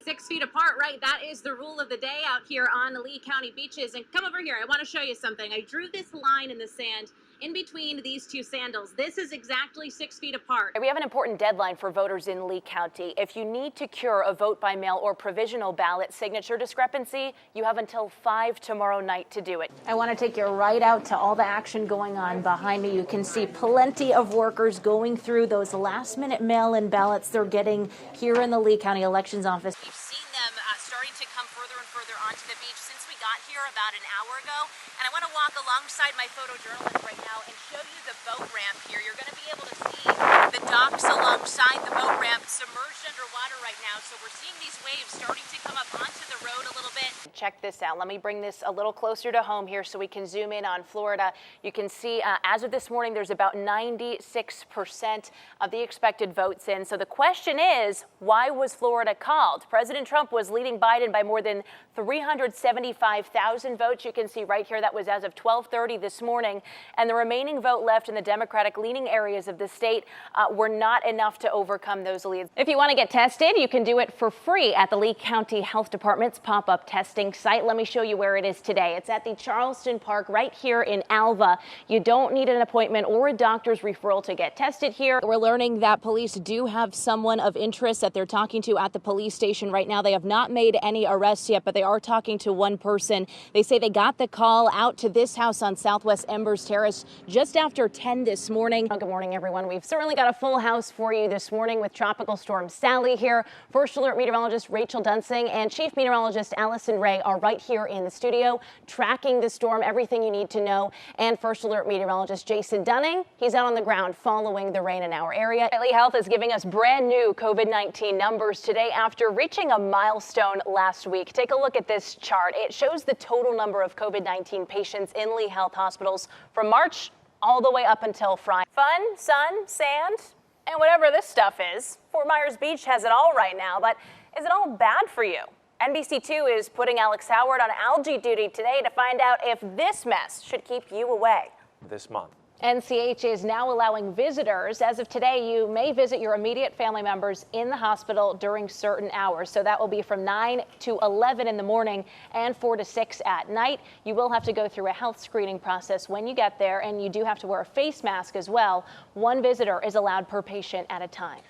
6 feet apart, right? That is the rule of the day out here on the Lee County beaches. And come over here, I want to show you something. I drew this line in the sand in between these two sandals. This is exactly 6 feet apart. We have an important deadline for voters in Lee County. If you need to cure a vote by mail or provisional ballot signature discrepancy, you have until 5 tomorrow night to do it. I want to take you right out to all the action going on behind me. You can see plenty of workers going through those last-minute mail-in ballots they're getting here in the Lee County Elections Office. We've seen them starting to come further and further onto the beach since we got here about an hour ago. And I want to walk alongside my photojournalist right now and show you the boat ramp here. You're going to be able to see the docks alongside the boat ramp submerged underwater right now. So we're seeing these waves starting to come up onto the road a little bit. Check this out. Let me bring this a little closer to home here so we can zoom in on Florida. You can see as of this morning, there's about 96% of the expected votes in. So the question is, why was Florida called? President Trump was leading Biden by more than 375,000 votes. You can see right here that was as of 12:30 this morning. And the remaining vote left in the Democratic leaning areas of the state were not enough to overcome those leads. If you want to get tested, you can do it for free at the Lee County Health Department's pop-up testing site. Let me show you where it is today. It's at the Charleston Park right here in Alva. You don't need an appointment or a doctor's referral to get tested here. We're learning that police do have someone of interest that they're talking to at the police station right now. They have not made any arrests yet, but they are talking to one person. They say they got the call out to this house on Southwest Embers Terrace just after 10 this morning. Good morning, everyone. We've certainly got a full house for you this morning with Tropical Storm Sally here. First Alert meteorologist Rachel Dunsing and Chief Meteorologist Allison Ray are right here in the studio tracking the storm, everything you need to know. And First Alert meteorologist Jason Dunning, he's out on the ground following the rain in our area. Lee Health is giving us brand new COVID-19 numbers today after reaching a milestone last week. Take a look at this chart. It shows the total number of COVID-19 patients in Lee Health hospitals from March all the way up until Friday. Fun, sun, sand, and whatever this stuff is. Fort Myers Beach has it all right now, but is it all bad for you? NBC2 is putting Alex Howard on algae duty today to find out if this mess should keep you away. This month. NCH is now allowing visitors. As of today, you may visit your immediate family members in the hospital during certain hours. So that will be from 9 to 11 in the morning and 4 to 6 at night. You will have to go through a health screening process when you get there, and you do have to wear a face mask as well. One visitor is allowed per patient at a time.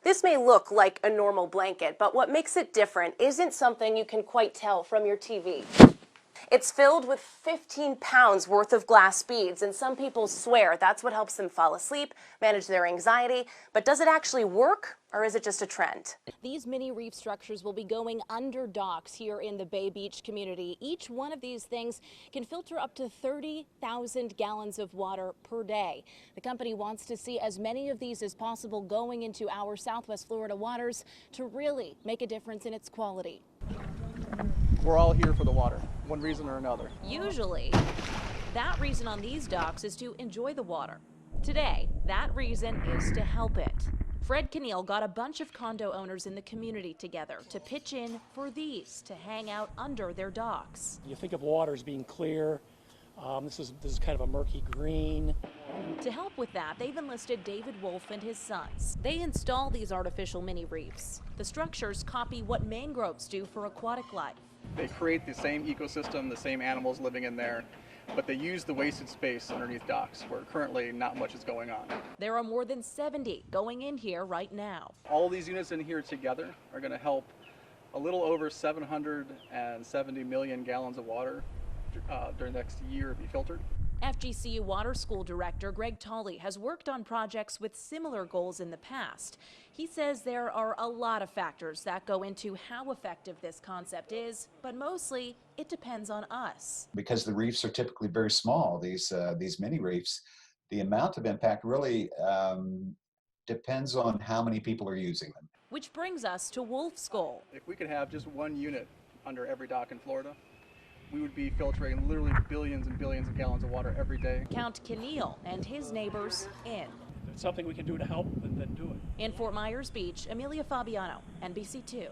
This may look like a normal blanket, but what makes it different isn't something you can quite tell from your TV. It's filled with 15 pounds worth of glass beads, and some people swear that's what helps them fall asleep, manage their anxiety. But does it actually work, or is it just a trend? These mini reef structures will be going under docks here in the Bay Beach community. Each one of these things can filter up to 30,000 gallons of water per day. The company wants to see as many of these as possible going into our Southwest Florida waters to really make a difference in its quality. We're all here for the water, one reason or another. Usually, that reason on these docks is to enjoy the water. Today, that reason is to help it. Fred Keneal got a bunch of condo owners in the community together to pitch in for these to hang out under their docks. You think of water as being clear. This is kind of a murky green. To help with that, they've enlisted David Wolf and his sons. They install these artificial mini reefs. The structures copy what mangroves do for aquatic life. They create the same ecosystem, the same animals living in there, but they use the wasted space underneath docks where currently not much is going on. There are more than 70 going in here right now. All these units in here together are going to help a little over 770 million gallons of water during the next year be filtered. FGCU Water School Director Greg Tolley has worked on projects with similar goals in the past. He says there are a lot of factors that go into how effective this concept is, but mostly it depends on us. Because the reefs are typically very small, these mini reefs, the amount of impact really depends on how many people are using them. Which brings us to Wolf's goal. If we could have just one unit under every dock in Florida, we would be filtering literally billions and billions of gallons of water every day. Count Keneal and his neighbors in. If it's something we can do to help, then do it. In Fort Myers Beach, Amelia Fabiano, NBC2.